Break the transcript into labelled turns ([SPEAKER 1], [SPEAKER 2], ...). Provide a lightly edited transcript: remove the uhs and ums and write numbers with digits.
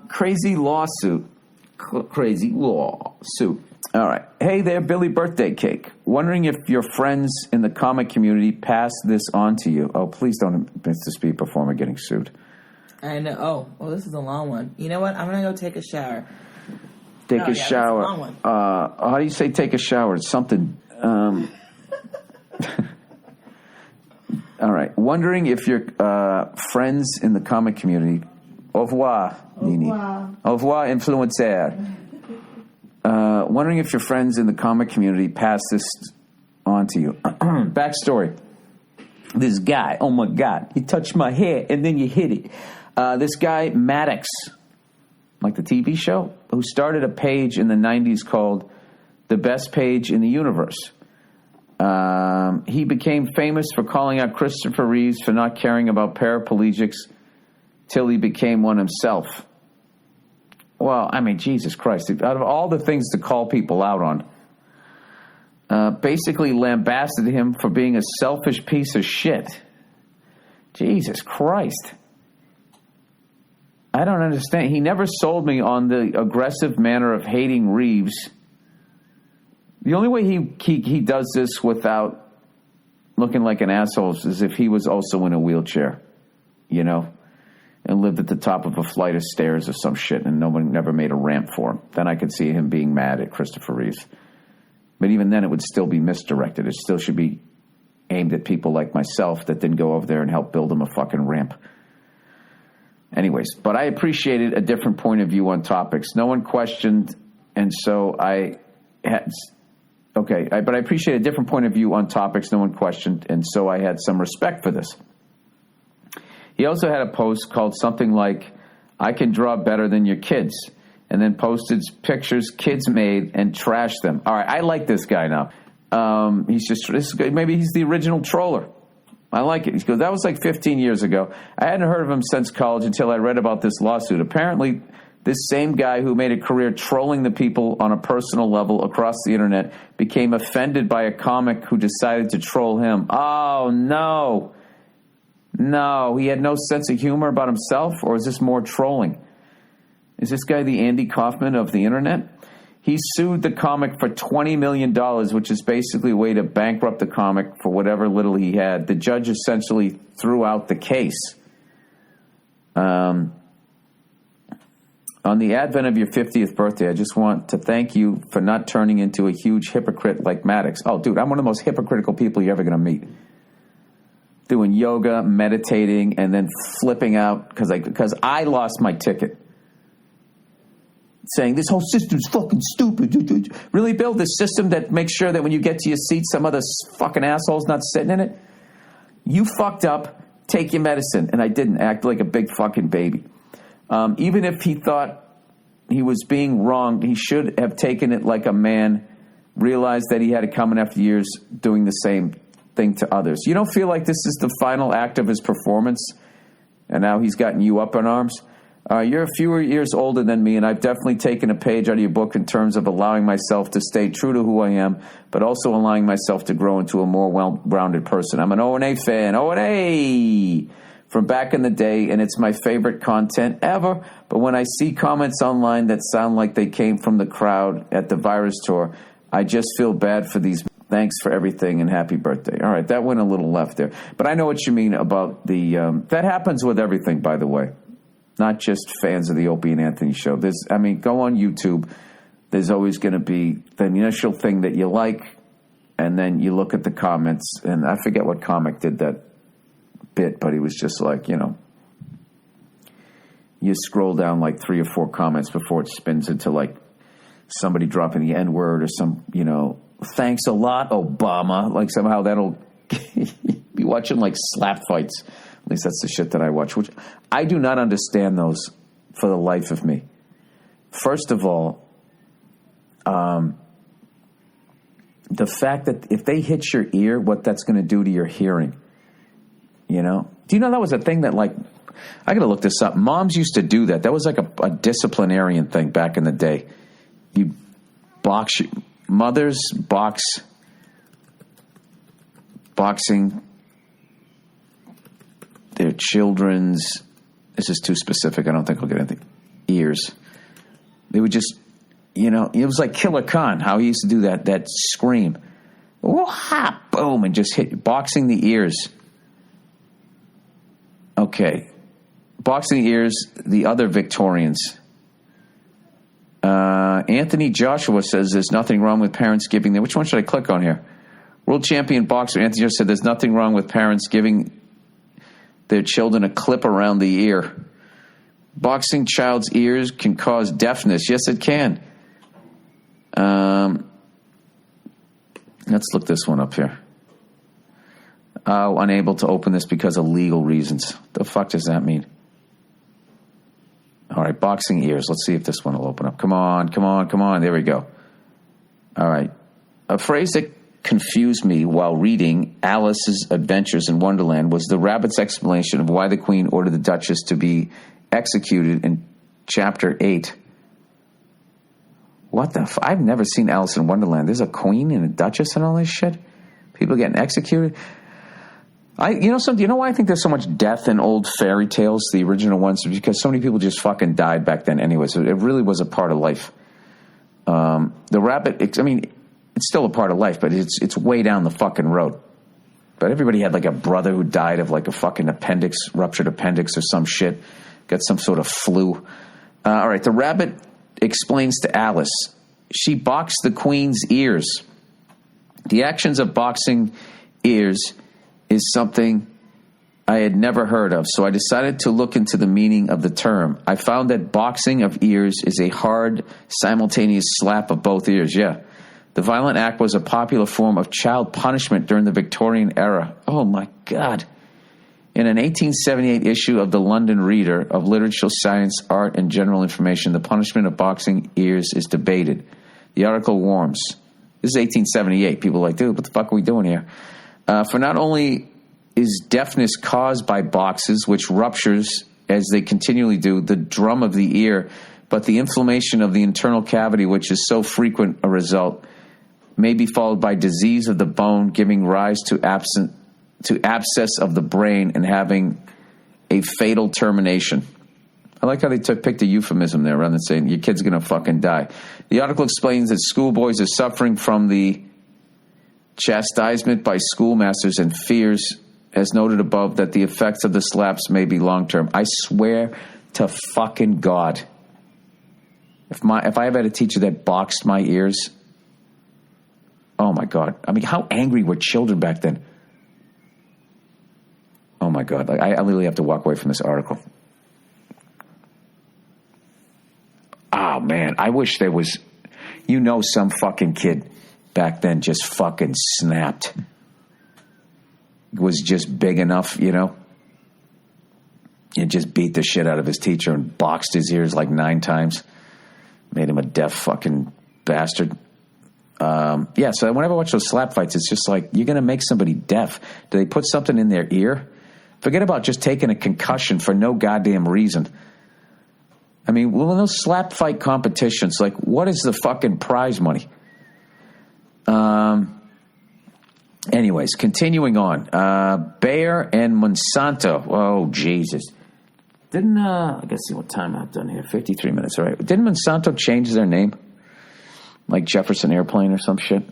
[SPEAKER 1] Crazy lawsuit. Crazy lawsuit. All right. Hey there, Billy Birthday Cake. Wondering if your friends in the comic community pass this on to you. Oh, please don't miss the speed performer getting sued.
[SPEAKER 2] I know. Oh, well, this is a long one. You know what? I'm going to go take a shower.
[SPEAKER 1] Take a shower.
[SPEAKER 2] That's a long one.
[SPEAKER 1] How do you say take a shower? It's something. All right. Wondering if your friends in the comic community. Au revoir, Nini. Au revoir, influencer. Wondering if your friends in the comic community pass this on to you. Backstory. This guy, oh my God, he touched my hair and then you hit it. This guy, Maddox, like the TV show, who started a page in the 90s called The Best Page in the Universe. He became famous for calling out Christopher Reeves for not caring about paraplegics till he became one himself. Well, I mean, Jesus Christ. Out of all the things to call people out on, basically lambasted him for being a selfish piece of shit. Jesus Christ. I don't understand. He never sold me on the aggressive manner of hating Reeves. The only way he does this without looking like an asshole is if he was also in a wheelchair, you know, and lived at the top of a flight of stairs or some shit and no one never made a ramp for him. Then I could see him being mad at Christopher Reeves. But even then it would still be misdirected. It still should be aimed at people like myself that didn't go over there and help build him a fucking ramp. Anyways, but I appreciated a different point of view on topics. No one questioned, and so I had... Okay, but I appreciate a different point of view on topics no one questioned, and so I had some respect for this. He also had a post called something like, I can draw better than your kids, and then posted pictures kids made and trashed them. All right, I like this guy now. Maybe he's the original troller. I like it. He goes, that was like 15 years ago. I hadn't heard of him since college until I read about this lawsuit. Apparently, this same guy who made a career trolling the people on a personal level across the internet became offended by a comic who decided to troll him. Oh, no. No, he had no sense of humor about himself, or is this more trolling? Is this guy the Andy Kaufman of the internet? He sued the comic for $20 million, which is basically a way to bankrupt the comic for whatever little he had. The judge essentially threw out the case. On the advent of your 50th birthday, I just want to thank you for not turning into a huge hypocrite like Maddox. Oh, dude, I'm one of the most hypocritical people you're ever going to meet. Doing yoga, meditating, and then flipping out because I lost my ticket. Saying, this whole system's fucking stupid. Really, Bill? This system that makes sure that when you get to your seat, some other fucking asshole's not sitting in it? You fucked up. Take your medicine. And I didn't act like a big fucking baby. Even if he thought he was being wronged, he should have taken it like a man, realized that he had it coming after years doing the same thing to others. You don't feel like this is the final act of his performance, and now he's gotten you up in arms? You're a few years older than me, and I've definitely taken a page out of your book in terms of allowing myself to stay true to who I am, but also allowing myself to grow into a more well-rounded person. I'm an O&A fan. O&A! From back in the day, and it's my favorite content ever. But when I see comments online that sound like they came from the crowd at the Virus Tour, I just feel bad for these. Thanks for everything, and happy birthday. All right, that went a little left there. But I know what you mean about the... that happens with everything, by the way. Not just fans of the Opie and Anthony show. Go on YouTube. There's always going to be the initial thing that you like, and then you look at the comments, and I forget what comic did that bit, but he was just like, you scroll down like 3 or 4 comments before it spins into like somebody dropping the N-word or some, thanks a lot, Obama. Like somehow that'll be watching like slap fights. At least that's the shit that I watch, which I do not understand those for the life of me. First of all, the fact that if they hit your ear, what that's going to do to your hearing. Do you know that was a thing that, like, I got to look this up. Moms used to do that. That was like a disciplinarian thing back in the day. You mothers boxing their children's. This is too specific. I don't think I'll get anything. ears. They would just, it was like Killer Khan, how he used to do that scream. Wah, boom, and just hit, boxing the ears. Okay. Boxing the ears, the other Victorians. Anthony Joshua says there's nothing wrong with parents giving them. Which one should I click on here? World champion boxer Anthony Joshua said there's nothing wrong with parents giving their children a clip around the ear. Boxing child's ears can cause deafness. Yes, it can. Let's look this one up here. Unable to open this because of legal reasons. The fuck does that mean? All right, boxing ears. Let's see if this one will open up. Come on. There we go. All right. A phrase that confused me while reading Alice's Adventures in Wonderland was the rabbit's explanation of why the Queen ordered the Duchess to be executed in Chapter 8. What the I've never seen Alice in Wonderland. There's a queen and a duchess and all this shit? People getting executed? You know why I think there's so much death in old fairy tales, the original ones? Because so many people just fucking died back then anyway, so it really was a part of life. The rabbit, it's still a part of life, but it's way down the fucking road. But everybody had like a brother who died of like a fucking ruptured appendix or some shit, got some sort of flu. All right, the rabbit explains to Alice, she boxed the Queen's ears. The actions of boxing ears is something I had never heard of, so I decided to look into the meaning of the term. I found that boxing of ears is a hard, simultaneous slap of both ears. Yeah. The violent act was a popular form of child punishment during the Victorian era. Oh, my God. In an 1878 issue of the London Reader of Literature, Science, Art, and General Information, the punishment of boxing ears is debated. The article warns. This is 1878. People are like, dude, what the fuck are we doing here? For not only is deafness caused by boxes, which ruptures, as they continually do, the drum of the ear, but the inflammation of the internal cavity, which is so frequent a result, may be followed by disease of the bone, giving rise to abscess of the brain and having a fatal termination. I like how they picked a euphemism there rather than saying your kid's going to fucking die. The article explains that schoolboys are suffering from the chastisement by schoolmasters and fears, as noted above, that the effects of the slaps may be long-term. I swear to fucking God, if I ever had a teacher that boxed my ears, oh my God. I mean, how angry were children back then? Oh my God. Like, I literally have to walk away from this article. Oh man, I wish there was, some fucking kid back then just fucking snapped. Was just big enough, and just beat the shit out of his teacher and boxed his ears like 9 times. Made him a deaf fucking bastard. So whenever I watch those slap fights, it's just like, you're going to make somebody deaf. Do they put something in their ear? Forget about just taking a concussion for no goddamn reason. I mean, well, in those slap fight competitions, like, what is the fucking prize money? Anyways, continuing on. Bayer and Monsanto. Oh, Jesus. Didn't, I gotta see what time I've done here. 53 minutes, all right. Didn't Monsanto change their name? Like Jefferson Airplane or some shit?